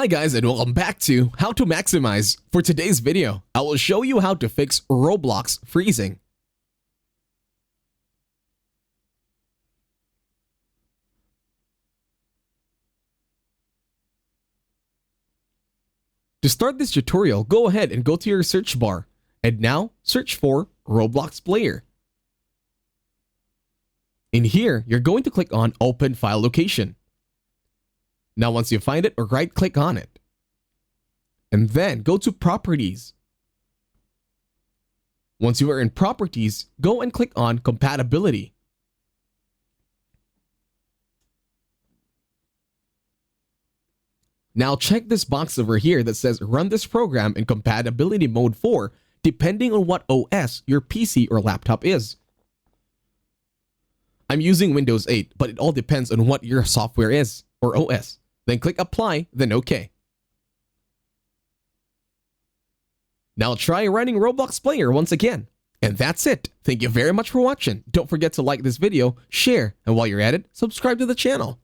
Hi guys and welcome back to How to Maximize. For today's video, I will show you how to fix Roblox freezing. To start this tutorial, go ahead and go to your search bar, and now search for Roblox Player. In here, you're going to click on Open File Location. Now once you find it, right-click on it. And then go to Properties. Once you are in Properties, go and click on Compatibility. Now check this box over here that says Run this program in Compatibility Mode 4 depending on what OS your PC or laptop is. I'm using Windows 8, but it all depends on what your software is, or OS. Then click Apply, then OK. Now try running Roblox Player once again. And that's it. Thank you very much for watching. Don't forget to like this video, share, and while you're at it, subscribe to the channel.